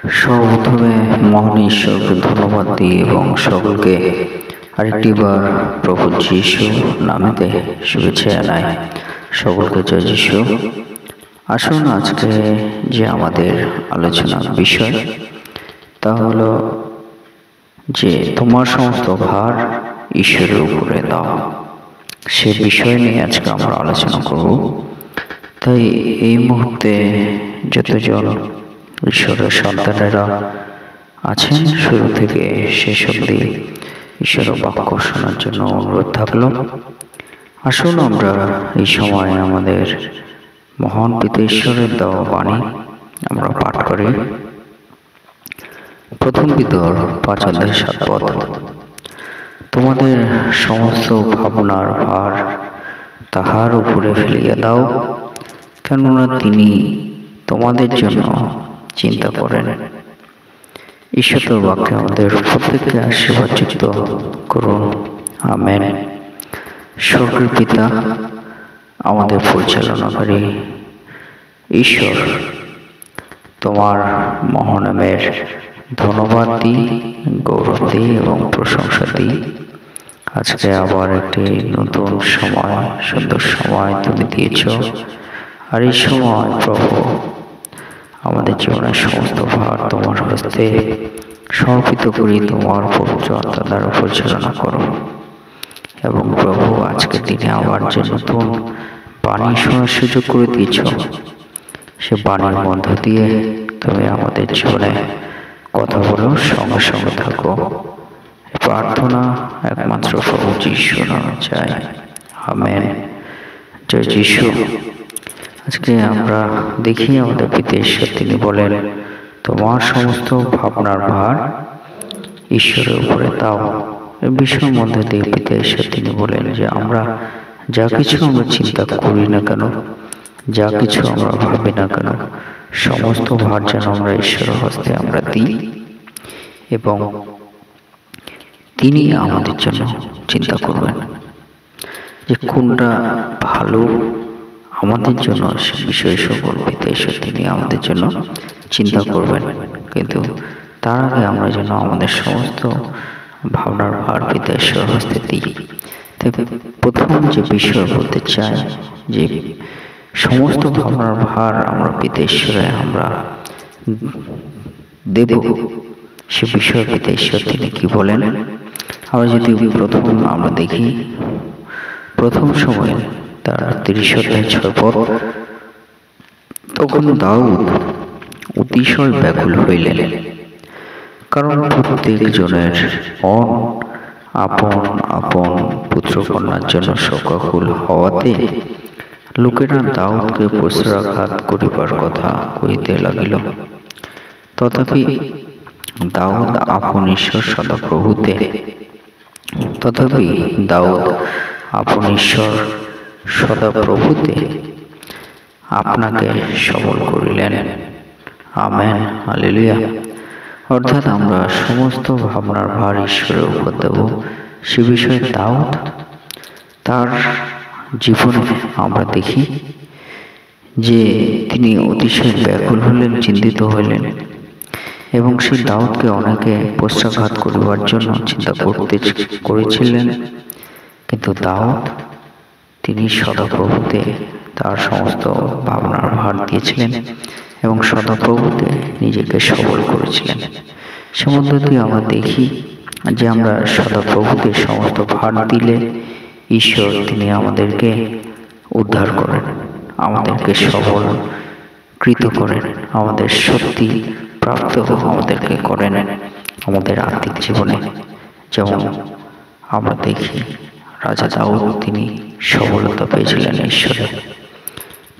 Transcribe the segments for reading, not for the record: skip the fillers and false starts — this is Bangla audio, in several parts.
সর্বপ্রথমে মহান ঈশ্বরকে ধন্যবাদ দিই এবং সকলকে আরেকটিবার প্রভু যীশু নামেতে শুভেচ্ছা জানাই। সকলকে জয় যীশু। আসুন আজকে যে আমাদের আলোচনার বিষয় তা হলো যে তোমার সমস্ত ভার ঈশ্বরের উপরে দাও। সে বিষয় নিয়ে আজকে আমরা আলোচনা করব। তাই এই মুহূর্তে যতজন ঈশ্বরের সন্তানেরা আছেন শুরু থেকে শেষ অবধি ঈশ্বরের বাক্য শোনার জন্য অনুরোধ থাকলো। আসুন আমরা এই সময় আমাদের মহান পিতা ঈশ্বরের দেওয়া বাণী আমরা পাঠ করি। প্রথম পিতর 5:7 তোমাদের সমস্ত ভাবনার ভার তাহার উপরে ফেলিয়া দাও, কেননা তিনি তোমাদের জন্য চিন্তা করেন। ঈশ্বরের বাক্যে আমাদের প্রত্যেককে আশীর্বাদযুক্ত করুন, আমেন। স্বর্গের পিতা, আমাদের পরিচালনাকারী ঈশ্বর, তোমার মহানামের ধন্যবাদ দিই, গৌরব দিই এবং প্রশংসা দিই। আজকে আবার একটি নতুন সময়, সুন্দর সময় তুমি দিয়েছ। আর এই সময় প্রভু আমাদের জীবনের সমস্ত ভার তোমার হস্তে সমর্পিত করি, তোমার পবিত্র আত্মা দ্বারা পরিচালনা করো। এবং প্রভু আজকের দিনে আবার যে নতুন বাণী শোনার সুযোগ করে দিয়েছ, সে বাণীর মধ্য দিয়ে তুমি আমাদের জীবনে কথা বলো, সঙ্গে সঙ্গে থাকো। প্রার্থনা একমাত্র প্রভু যীশু নামে চাই, আমেন। জয় যীশু। আজকে আমরা দেখি আমাদের পিতা ঈশ্বর, তিনি বলেন তোমার সমস্ত ভাবনার ভার ঈশ্বরের উপরে দাও। এই বিষয়ের মধ্যে দিয়ে পিতা ঈশ্বর তিনি বলেন যে আমরা যা কিছু আমরা চিন্তা করি না কেন, যা কিছু আমরা ভাবি না কেন, সমস্ত ভার যেন আমরা ঈশ্বরের হস্তে আমরা দিই এবং তিনি আমাদের জন্য চিন্তা করবেন যে কোনটা ভালো আমাদের জন্য, সে বিষয়ে সকল পিতা ঈশ্বর তিনি আমাদের জন্য চিন্তা করবেন। কিন্তু তার আগে আমরা যেন আমাদের সমস্ত ভাবনার ভার পিতা ঈশ্বরের হস্তে দিই। তাই প্রথম যে বিষয় বলতে চাই যে সমস্ত ভাবনার ভার আমরা পিতা ঈশ্বরে আমরা দেব, সে বিষয়ে পিতা ঈশ্বর তিনি কি বলেন। আমরা যদি প্রথম আমরা দেখি প্রথম সময় তার 30:6 তখন দাউদ অতিশয় ব্যাকুল হইলেন, কারণ প্রত্যেক জনের আপন আপন পুত্রকন্যার জন্য শোকাকুল হওয়াতে লোকেরা দাউদকে প্রশ্রয়াঘাত করিবার কথা কহিতে লাগিল। তথাপি দাউদ আপন ঈশ্বর সদাপ্রভুতে আপনাকে সবল করিলেন, আমেন, হালেলুয়া। অর্থাৎ আমরা সমস্ত ভাবনার ভার ঈশ্বরের উপর দেব। সে বিষয়ে দাউদ তার জীবনে আমরা দেখি যে তিনি অতিশয় ব্যাকুল হলেন, চিন্তিত হইলেন এবং সেই দাউদকে অনেকে পশ্চাঘাত করিবার জন্য চিন্তা করেছিলেন। কিন্তু দাউদ তিনি সদাপ্রভুতে তার সমস্ত ভাবনার ভার দিয়েছিলেন এবং সদাপ্রভুতে নিজেকে সবল করেছিলেন। সে মধ্য দিয়ে আমরা দেখি যে আমরা সদাপ্রভুতে সমস্ত ভার দিলে ঈশ্বর তিনি আমাদেরকে উদ্ধার করেন, আমাদেরকে সবল কৃত করেন, আমাদের শক্তি প্রাপ্ত আমাদেরকে করেন আমাদের আত্মিক জীবনে। যেমন আমরা দেখি রাজা দাউদ তিনি সফলতা পেয়েছিলেন ঈশ্বরে,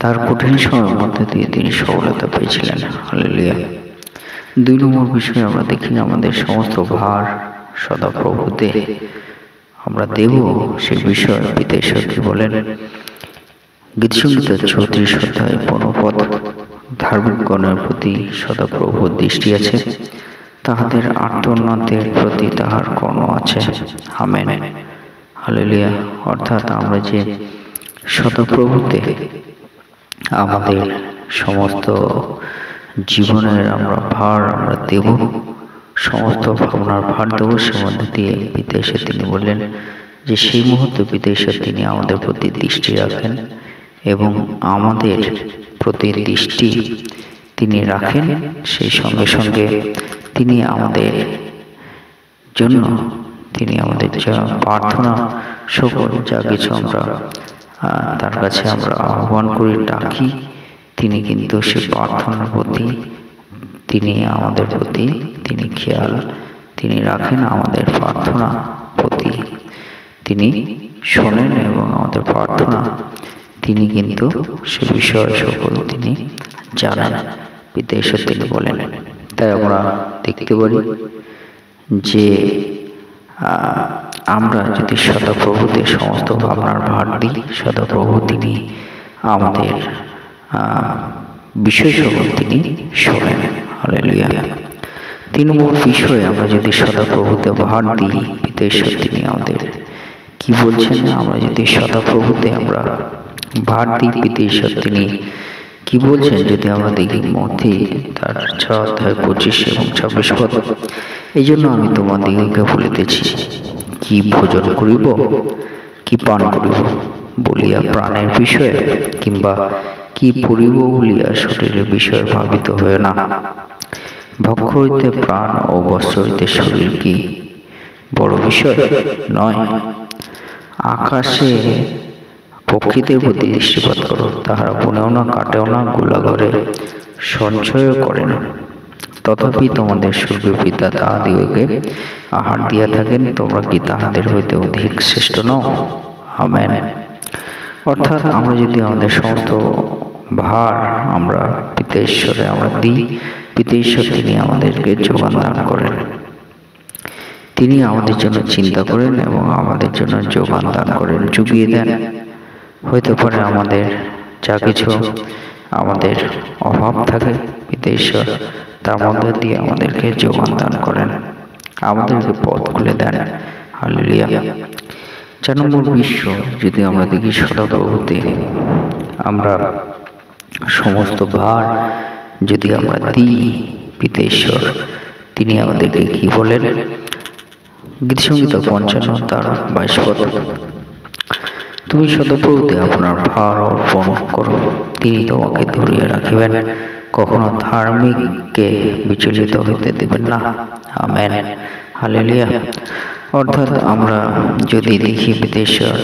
তার কঠিন সময়ের মধ্যে দিয়ে তিনি সফলতা পেয়েছিলেন, হালেলুয়া। 2 নম্বর বিষয়ে আমরা দেখি আমাদের সমস্ত ভার সদাপ্রভুতে আমরা দেব। সে বিষয়ে পিতা ঈশ্বর কি বলেন। গীতসংহিতা 34:15 ধার্মিকগণের প্রতি সদাপ্রভুর দৃষ্টি আছে, তাহাদের আর্তনাদের প্রতি তাহার কর্ণ আছে, আমেন, হালেলুয়া। অর্থাৎ আমরা যে সদাপ্রভুতে আমাদের সমস্ত জীবনের ভার আমরা দেব, সমস্ত ভাবনার ভার দেব। সে মধ্যে দিয়ে পিতা ঈশ্বর তিনি বললেন যে সেই মুহূর্তে পিতা ঈশ্বর তিনি আমাদের প্রতি দৃষ্টি রাখেন এবং আমাদের প্রতি দৃষ্টি তিনি রাখেন। সেই সঙ্গে সঙ্গে তিনি আমাদের জন্য তিনি আমাদের যা প্রার্থনা সকল যা কিছু আমরা তার কাছে আমরা আহ্বান করি, ডাকি, তিনি কিন্তু সে প্রার্থনার প্রতি তিনি আমাদের প্রতি তিনি খেয়াল তিনি রাখেন। আমাদের প্রার্থনা প্রতি তিনি শোনেন এবং আমাদের প্রার্থনা তিনি কিন্তু সে বিষয় সকল তিনি জানেন, পিতা ঈশ্বর তিনি বলেন। তাই আমরা দেখতে পারি যে আমরা যদি সদাপ্রভুতে সমস্ত ভাবনার ভার দিই, সদাপ্রভু তিনি আমাদের বিষয় সকল তিনি শোনেন। হালেলুয়া। 3 নম্বর বিষয়ে আমরা যদি সদাপ্রভুতে ভার দিই, পিতা ঈশ্বর তিনি আমাদের কি বলছেন? আমরা যদি সদাপ্রভুতে আমরা ভার দিই, পিতা ঈশ্বর তিনি কি বলছেন? যদি আমরা দেখি মথি তার 6 অধ্যায় 25 এবং 26 পদ, এই জন্য আমি তোমাদিগকে বলিতেছি, কি ভোজন করিব, কি পান করিব বলিয়া প্রাণের বিষয়ে, কিংবা কি পরিব বলিয়া শরীরের বিষয়ে ভাবিত হয় না। ভক্ষ হইতে প্রাণ ও বস্ত্র হইতে শরীর কি বড় বিষয় নয়? আকাশে পক্ষীদের প্রতি দৃষ্টিপাত করো, তাহারা বুনেও না, কাটেও না, গোলাঘরে সঞ্চয় করে না, তথাপি তোমাদের স্বর্গীয় পিতা তাহাদিগকে আহার দিয়া থাকেন। তোমরা কি তাহাদের হইতে অধিক শ্রেষ্ঠ নও? আমেন। অর্থাৎ আমরা যদি আমাদের সমস্ত ভার আমরা পিতা ঈশ্বরে আমরা দিই, পিতা ঈশ্বর তিনি আমাদেরকে যোগান দান করেন, তিনি আমাদের জন্য চিন্তা করেন এবং আমাদের জন্য যোগান দান করেন, জুগিয়ে দেন। হইতে পারে আমাদের যা কিছু আমাদের অভাব থাকে, পিতা ঈশ্বর তার মধ্যে দিয়ে আমাদেরকে যোগান দান করেন, আমাদেরকে পথ খুলে দেন। হালেলুয়া। 4 নম্বর বিষয় যদি আমরা দেখি, সদাপ্রভুতে আমরা সমস্ত ভার যদি আমরা দিই, পিতা ঈশ্বর তিনি আমাদেরকে কি বলেন? গীতসংগীত 55 তার 22 পদ, তুমি সদাপ্রভুতে আপনার ভার অর্পণ করো, তিনি তোমাকে ধরিয়া রাখিবেন, কখনো ধার্মিককে বিচলিত হইতে দেবেন না। আমেন। হালেলুয়া। অর্থাৎ আমরা যদি দেখি পিতা ঈশ্বর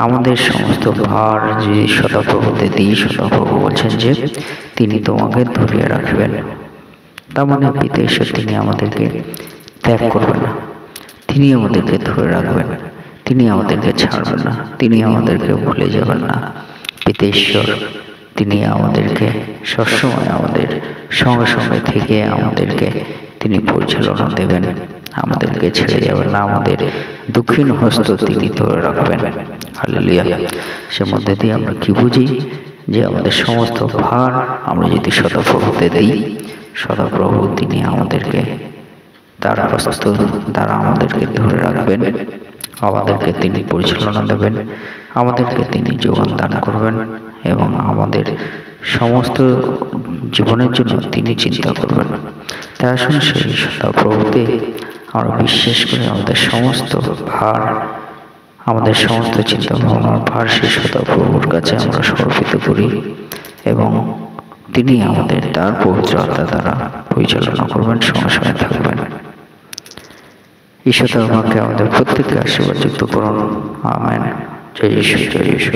আমাদের সমস্ত ভার যদি সদাপ্রভুতে দিই, সদাপ্রভু বলছেন যে তিনি তোমাকে ধরিয়া রাখবেন। তার মানে পিতা ঈশ্বর তিনি আমাদেরকে ত্যাগ করবেন না, তিনি আমাদেরকে ধরে রাখবেন, তিনি আমাদেরকে ছাড়বেন না, তিনি আমাদেরকে ভুলে যাবেন না। পিতা ঈশ্বর তিনি আমাদেরকে সবসময় আমাদের সঙ্গে সঙ্গে থেকে আমাদেরকে তিনি পরিচালনা দেবেন, আমাদেরকে ছেড়ে যাবেন না, আমাদের দক্ষিণ হস্ত তিনি ধরে রাখবেন। হালেলুয়া। সে মধ্যে দিয়ে আমরা কি বুঝি? যে আমাদের সমস্ত ভার আমরা যদি সদাপ্রভুতে দিই, সদাপ্রভু তিনি আমাদেরকে তার হস্ত দ্বারা আমাদেরকে ধরে রাখবেন, আমাদেরকে তিনি পরিচালনা দেবেন, আমাদেরকে তিনি যোগান দান করবেন এবং আমাদের সমস্ত জীবনের জন্য তিনি চিন্তা করবেন। তাই আসুন সেই সদাপ্রভুতে আমরা বিশ্বাস করে আমাদের সমস্ত ভার, আমাদের সমস্ত চিন্তা ভাবনার ভার সেই সদাপ্রভুর কাছে আমরা সমর্পিত করি এবং তিনি আমাদের তার পবিত্র আত্মা দ্বারা পরিচালনা করবেন, সঙ্গে সঙ্গে থাকবেন। ঈশ্বর আমাকে আমাদের প্রত্যেককে আশীর্বাদ যুক্ত করুন। আমেন। জয় যিশু, জয় যিশু।